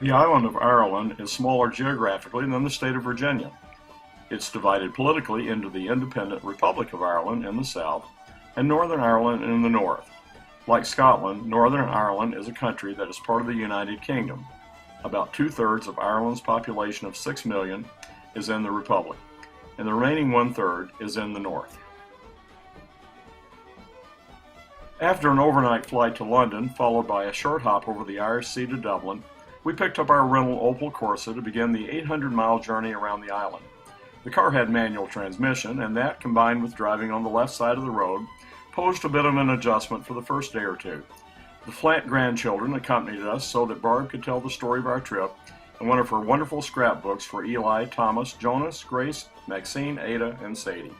The island of Ireland is smaller geographically than the state of Virginia. It's divided politically into the independent Republic of Ireland in the south and Northern Ireland in the north. Like Scotland, Northern Ireland is a country that is part of the United Kingdom. About two-thirds of Ireland's population of 6 million is in the Republic, and the remaining one-third is in the north. After an overnight flight to London, followed by a short hop over the Irish Sea to Dublin, we picked up our rental Opel Corsa to begin the 800-mile journey around the island. The car had manual transmission, and that, combined with driving on the left side of the road, posed a bit of an adjustment for the first day or two. The Flant grandchildren accompanied us so that Barb could tell the story of our trip in one of her wonderful scrapbooks for Eli, Thomas, Jonas, Grace, Maxine, Ada, and Sadie.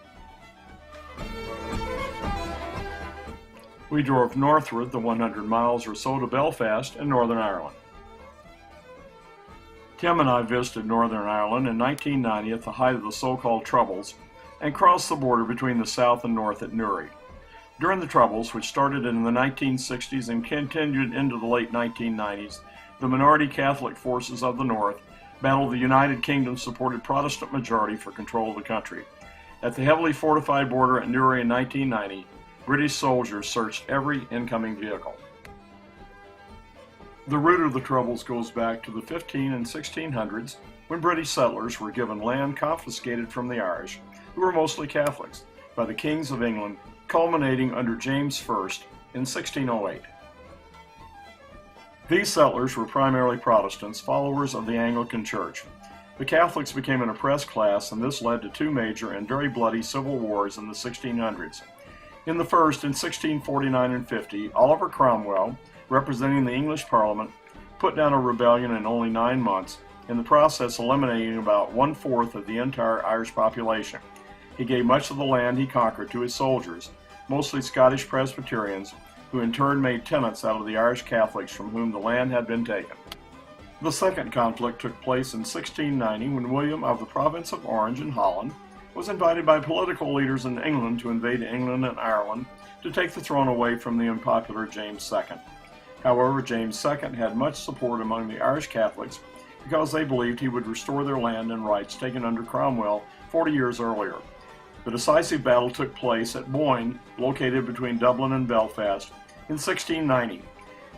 We drove northward the 100 miles or so to Belfast in Northern Ireland. Tim and I visited Northern Ireland in 1990 at the height of the so-called Troubles and crossed the border between the south and north at Newry. During the Troubles, which started in the 1960s and continued into the late 1990s, the minority Catholic forces of the north battled the United Kingdom-supported Protestant majority for control of the country. At the heavily fortified border at Newry in 1990, British soldiers searched every incoming vehicle. The root of the Troubles goes back to the 1500s and 1600s, when British settlers were given land confiscated from the Irish, who were mostly Catholics, by the kings of England, culminating under James I in 1608. These settlers were primarily Protestants, followers of the Anglican Church. The Catholics became an oppressed class, and this led to two major and very bloody civil wars in the 1600s. In the first, in 1649 and 50, Oliver Cromwell, representing the English Parliament, put down a rebellion in only 9 months, in the process eliminating about 1/4 of the entire Irish population. He gave much of the land he conquered to his soldiers, mostly Scottish Presbyterians, who in turn made tenants out of the Irish Catholics from whom the land had been taken. The second conflict took place in 1690 when William of the province of Orange in Holland was invited by political leaders in England to invade England and Ireland to take the throne away from the unpopular James II. However, James II had much support among the Irish Catholics because they believed he would restore their land and rights taken under Cromwell 40 years earlier. The decisive battle took place at Boyne, located between Dublin and Belfast, in 1690,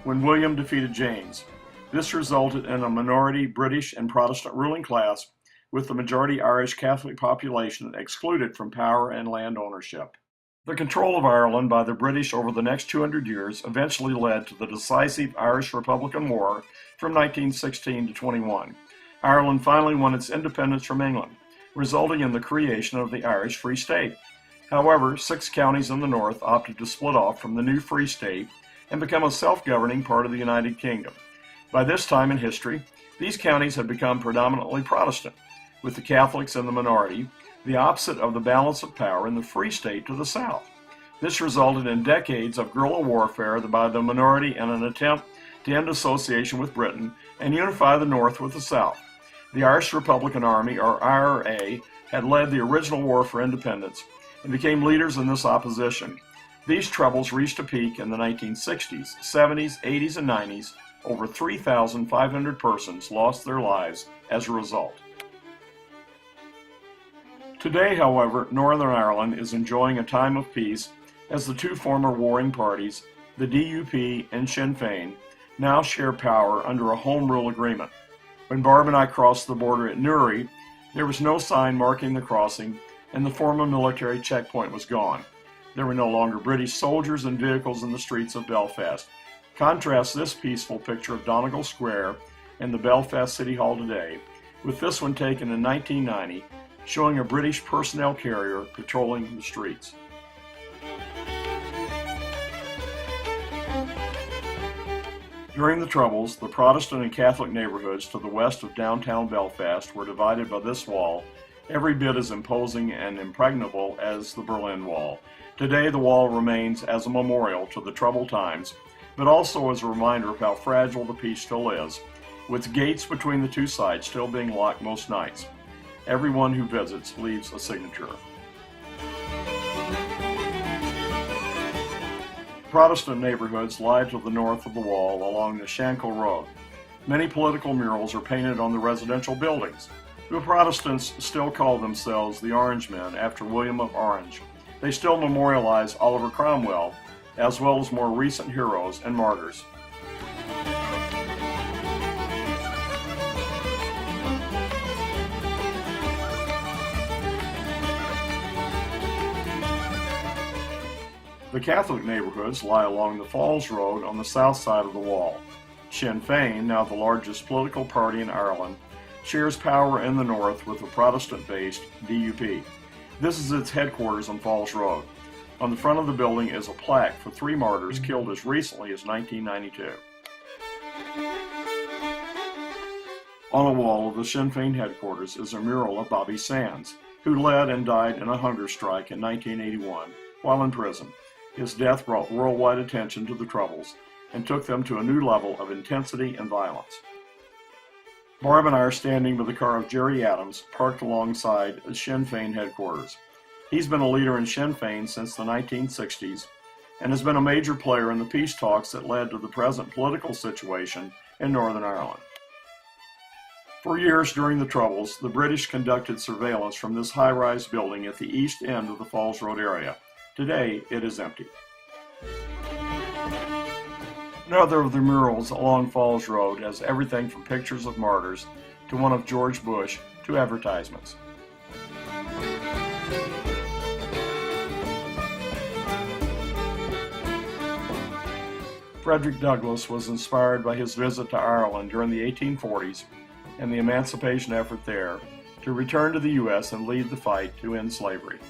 when William defeated James. This resulted in a minority British and Protestant ruling class, with the majority Irish Catholic population excluded from power and land ownership. The control of Ireland by the British over the next 200 years eventually led to the decisive Irish Republican War from 1916 to 21. Ireland finally won its independence from England, resulting in the creation of the Irish Free State. However, 6 counties in the north opted to split off from the new Free State and become a self-governing part of the United Kingdom. By this time in history, these counties had become predominantly Protestant, with the Catholics in the minority, the opposite of the balance of power in the Free State to the south. This resulted in decades of guerrilla warfare by the minority in an attempt to end association with Britain and unify the North with the South. The Irish Republican Army, or IRA, had led the original war for independence and became leaders in this opposition. These troubles reached a peak in the 1960s, 70s, 80s, and 90s. Over 3,500 persons lost their lives as a result. Today, however, Northern Ireland is enjoying a time of peace as the two former warring parties, the DUP and Sinn Féin, now share power under a Home Rule agreement. When Barb and I crossed the border at Newry, there was no sign marking the crossing, and the former military checkpoint was gone. There were no longer British soldiers and vehicles in the streets of Belfast. Contrast this peaceful picture of Donegal Square in the Belfast City Hall today with this one taken in 1990, showing a British personnel carrier patrolling the streets. During the Troubles, the Protestant and Catholic neighborhoods to the west of downtown Belfast were divided by this wall, every bit as imposing and impregnable as the Berlin Wall. Today, the wall remains as a memorial to the troubled times, but also as a reminder of how fragile the peace still is, with gates between the two sides still being locked most nights. Everyone who visits leaves a signature. Protestant neighborhoods lie to the north of the wall along the Shankill Road. Many political murals are painted on the residential buildings. The Protestants still call themselves the Orangemen after William of Orange. They still memorialize Oliver Cromwell, as well as more recent heroes and martyrs. The Catholic neighborhoods lie along the Falls Road on the south side of the wall. Sinn Féin, now the largest political party in Ireland, shares power in the north with the Protestant-based DUP. This is its headquarters on Falls Road. On the front of the building is a plaque for 3 martyrs killed as recently as 1992. On a wall of the Sinn Féin headquarters is a mural of Bobby Sands, who led and died in a hunger strike in 1981 while in prison. His death brought worldwide attention to the Troubles and took them to a new level of intensity and violence. Barb and I are standing by the car of Gerry Adams, parked alongside the Sinn Féin headquarters. He's been a leader in Sinn Féin since the 1960s and has been a major player in the peace talks that led to the present political situation in Northern Ireland. For years during the Troubles, the British conducted surveillance from this high-rise building at the east end of the Falls Road area. Today, it is empty. Another of the murals along Falls Road has everything from pictures of martyrs to one of George Bush to advertisements. Frederick Douglass was inspired by his visit to Ireland during the 1840s and the emancipation effort there to return to the U.S. and lead the fight to end slavery.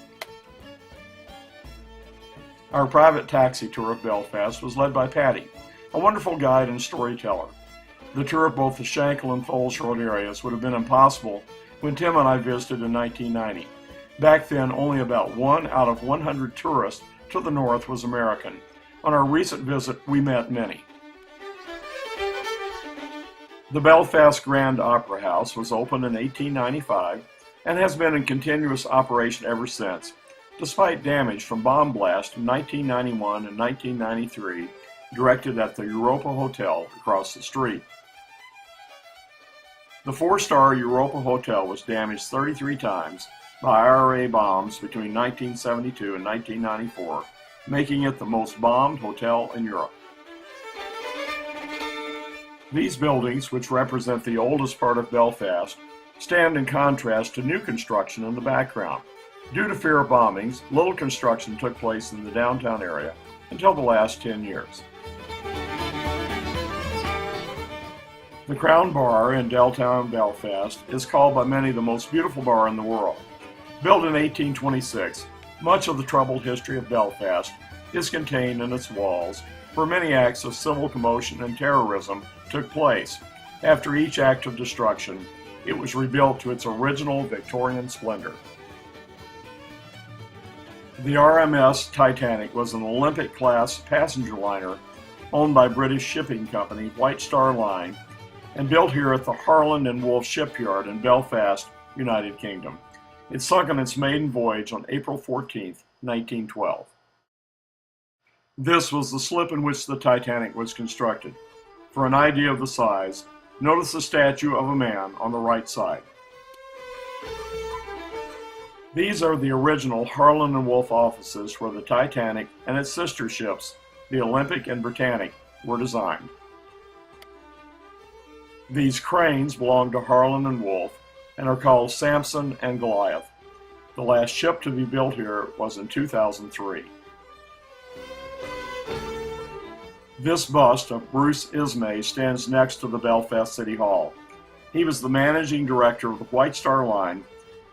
Our private taxi tour of Belfast was led by Patty, a wonderful guide and storyteller. The tour of both the Shankill and Falls Road areas would have been impossible when Tim and I visited in 1990. Back then, only about 1 out of 100 tourists to the north was American. On our recent visit, we met many. The Belfast Grand Opera House was opened in 1895 and has been in continuous operation ever since, despite damage from bomb blasts in 1991 and 1993 directed at the Europa Hotel across the street. The 4-star Europa Hotel was damaged 33 times by IRA bombs between 1972 and 1994, making it the most bombed hotel in Europe. These buildings, which represent the oldest part of Belfast, stand in contrast to new construction in the background. Due to fear of bombings, little construction took place in the downtown area until the last 10 years. The Crown Bar in downtown Belfast is called by many the most beautiful bar in the world. Built in 1826, much of the troubled history of Belfast is contained in its walls, where many acts of civil commotion and terrorism took place. After each act of destruction, it was rebuilt to its original Victorian splendor. The RMS Titanic was an Olympic-class passenger liner owned by British shipping company White Star Line and built here at the Harland and Wolff Shipyard in Belfast, United Kingdom. It sunk on its maiden voyage on April 14, 1912. This was the slip in which the Titanic was constructed. For an idea of the size, notice the statue of a man on the right side. These are the original Harland and Wolff offices where the Titanic and its sister ships, the Olympic and Britannic, were designed. These cranes belong to Harland and Wolff and are called Samson and Goliath. The last ship to be built here was in 2003. This bust of Bruce Ismay stands next to the Belfast City Hall. He was the managing director of the White Star Line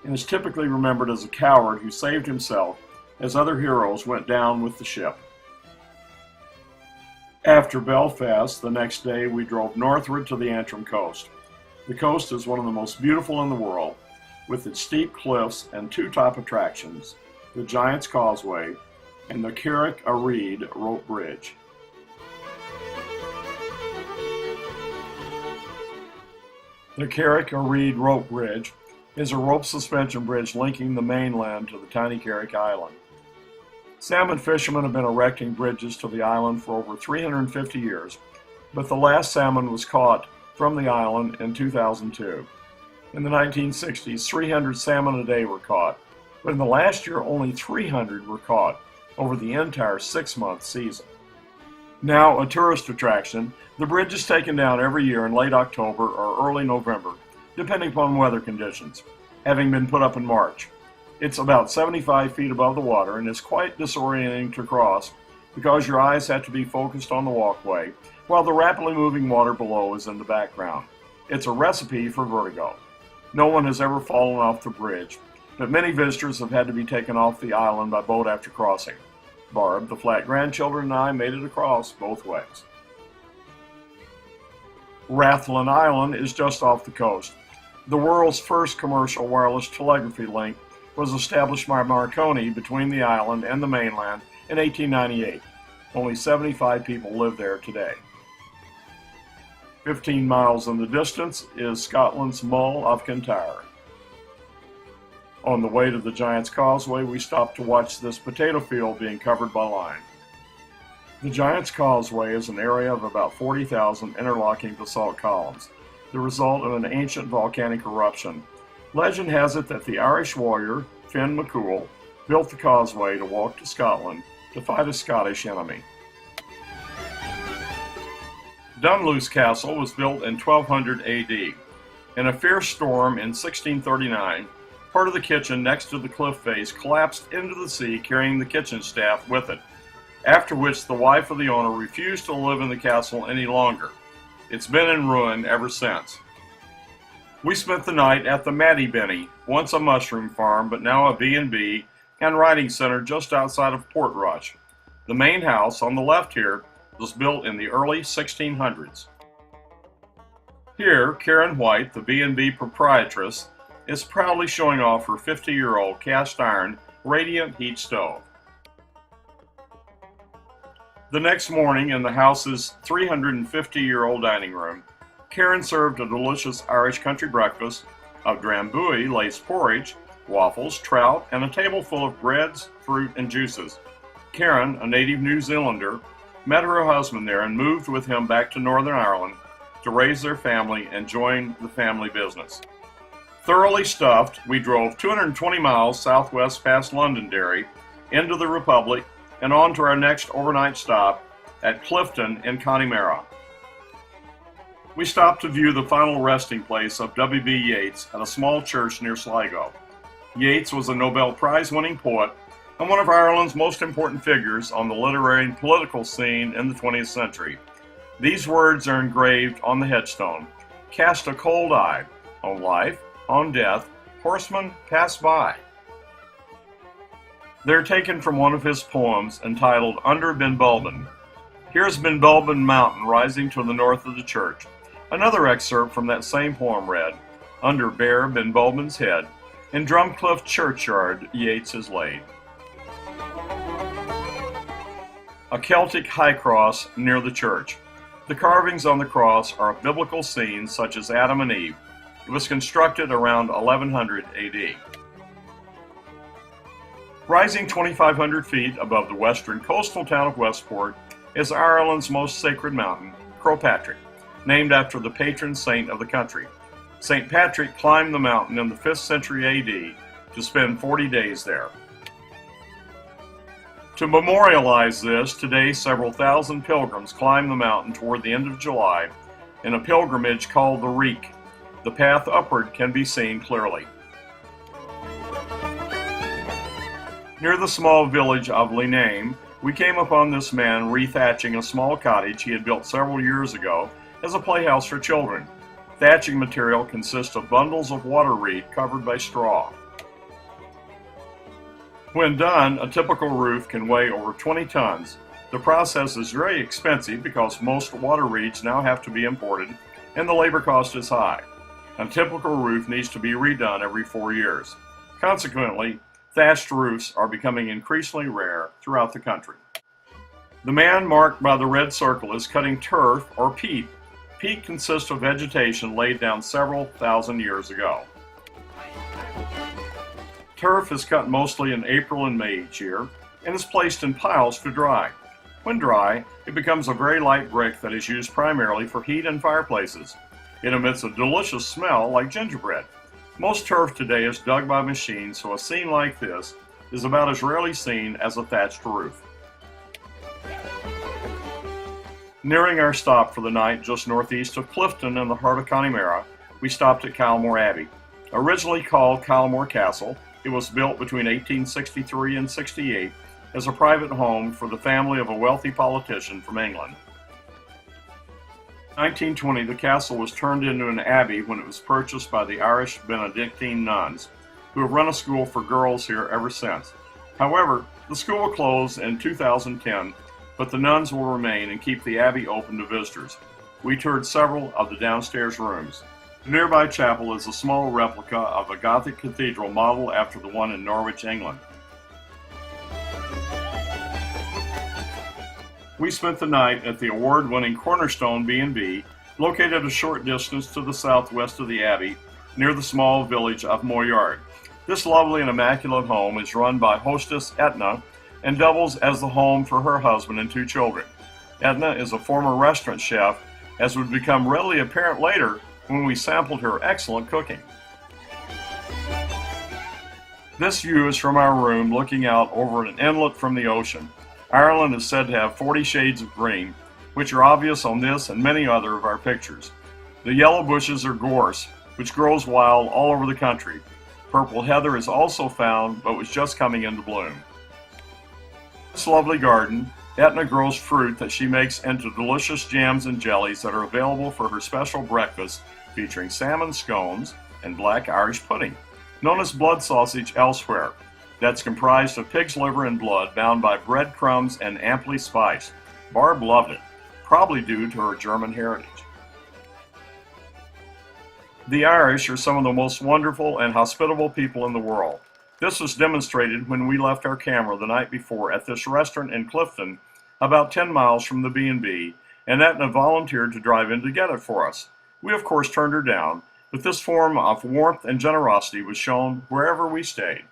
and is typically remembered as a coward who saved himself as other heroes went down with the ship. After Belfast, the next day we drove northward to the Antrim coast. The coast is one of the most beautiful in the world, with its steep cliffs and 2 top attractions, the Giant's Causeway and the Carrick a Reed rope bridge. The Carrick a Reed rope bridge is a rope suspension bridge linking the mainland to the tiny Carrick Island. Salmon fishermen have been erecting bridges to the island for over 350 years, but the last salmon was caught from the island in 2002. In the 1960s, 300 salmon a day were caught, but in the last year only 300 were caught over the entire 6-month season. Now a tourist attraction, the bridge is taken down every year in late October or early November, depending upon weather conditions, having been put up in March. It's about 75 feet above the water and is quite disorienting to cross because your eyes have to be focused on the walkway while the rapidly moving water below is in the background. It's a recipe for vertigo. No one has ever fallen off the bridge, but many visitors have had to be taken off the island by boat after crossing. Barb, the Flat grandchildren, and I made it across both ways. Rathlin Island is just off the coast. The world's first commercial wireless telegraphy link was established by Marconi between the island and the mainland in 1898. Only 75 people live there today. 15 miles in the distance is Scotland's Mull of Kintyre. On the way to the Giant's Causeway, we stopped to watch this potato field being covered by lime. The Giant's Causeway is an area of about 40,000 interlocking basalt columns, the result of an ancient volcanic eruption. Legend has it that the Irish warrior, Finn McCool, built the causeway to walk to Scotland to fight a Scottish enemy. Dunluce Castle was built in 1200 AD. In a fierce storm in 1639, part of the kitchen next to the cliff face collapsed into the sea, carrying the kitchen staff with it, after which the wife of the owner refused to live in the castle any longer. It's been in ruin ever since. We spent the night at the Matty Benny, once a mushroom farm but now a B&B and writing center just outside of Portrush. The main house on the left here was built in the early 1600s. Here, Karen White, the B&B proprietress, is proudly showing off her 50-year-old cast iron radiant heat stove. The next morning in the house's 350-year-old dining room, Karen served a delicious Irish country breakfast of drambuie, laced porridge, waffles, trout, and a table full of breads, fruit, and juices. Karen, a native New Zealander, met her husband there and moved with him back to Northern Ireland to raise their family and join the family business. Thoroughly stuffed, we drove 220 miles southwest past Londonderry into the Republic and on to our next overnight stop at Clifton in Connemara. We stopped to view the final resting place of W.B. Yeats at a small church near Sligo. Yeats was a Nobel Prize-winning poet and one of Ireland's most important figures on the literary and political scene in the 20th century. These words are engraved on the headstone. Cast a cold eye on life, on death, horsemen pass by. They're taken from one of his poems entitled Under Benbulben. Here's Benbulben Mountain rising to the north of the church. Another excerpt from that same poem read, Under bare Benbulben's head, in Drumcliff churchyard Yeats is laid. A Celtic high cross near the church. The carvings on the cross are of biblical scenes such as Adam and Eve. It was constructed around 1100 AD. Rising 2,500 feet above the western coastal town of Westport is Ireland's most sacred mountain, Croagh Patrick, named after the patron saint of the country. St. Patrick climbed the mountain in the 5th century AD to spend 40 days there. To memorialize this, today several thousand pilgrims climb the mountain toward the end of July in a pilgrimage called the Reek. The path upward can be seen clearly. Near the small village of Leenane, we came upon this man rethatching a small cottage he had built several years ago as a playhouse for children. Thatching material consists of bundles of water reed covered by straw. When done, a typical roof can weigh over 20 tons. The process is very expensive because most water reeds now have to be imported and the labor cost is high. A typical roof needs to be redone every 4 years. Consequently, thatched roofs are becoming increasingly rare throughout the country. The man marked by the red circle is cutting turf or peat. Peat consists of vegetation laid down several thousand years ago. Turf is cut mostly in April and May each year and is placed in piles to dry. When dry, it becomes a very light brick that is used primarily for heat and fireplaces. It emits a delicious smell like gingerbread. Most turf today is dug by machine, so a scene like this is about as rarely seen as a thatched roof. Nearing our stop for the night just northeast of Clifton in the heart of Connemara, we stopped at Kylemore Abbey. Originally called Kylemore Castle, it was built between 1863 and 68 as a private home for the family of a wealthy politician from England. In 1920, the castle was turned into an abbey when it was purchased by the Irish Benedictine nuns, who have run a school for girls here ever since. However, the school closed in 2010, but the nuns will remain and keep the abbey open to visitors. We toured several of the downstairs rooms. The nearby chapel is a small replica of a Gothic cathedral modeled after the one in Norwich, England. We spent the night at the award-winning Cornerstone B&B, located a short distance to the southwest of the Abbey, near the small village of Moyard. This lovely and immaculate home is run by hostess Etna and doubles as the home for her husband and 2 children. Etna is a former restaurant chef, as would become readily apparent later when we sampled her excellent cooking. This view is from our room looking out over an inlet from the ocean. Ireland is said to have 40 shades of green, which are obvious on this and many other of our pictures. The yellow bushes are gorse, which grows wild all over the country. Purple heather is also found, but was just coming into bloom. In this lovely garden, Etna grows fruit that she makes into delicious jams and jellies that are available for her special breakfast, featuring salmon scones and black Irish pudding, known as blood sausage elsewhere. That's comprised of pig's liver and blood bound by breadcrumbs and amply spiced. Barb loved it, probably due to her German heritage. The Irish are some of the most wonderful and hospitable people in the world. This was demonstrated when we left our camera the night before at this restaurant in Clifton, about 10 miles from the B&B, and Etna volunteered to drive in to get it for us. We of course turned her down, but this form of warmth and generosity was shown wherever we stayed.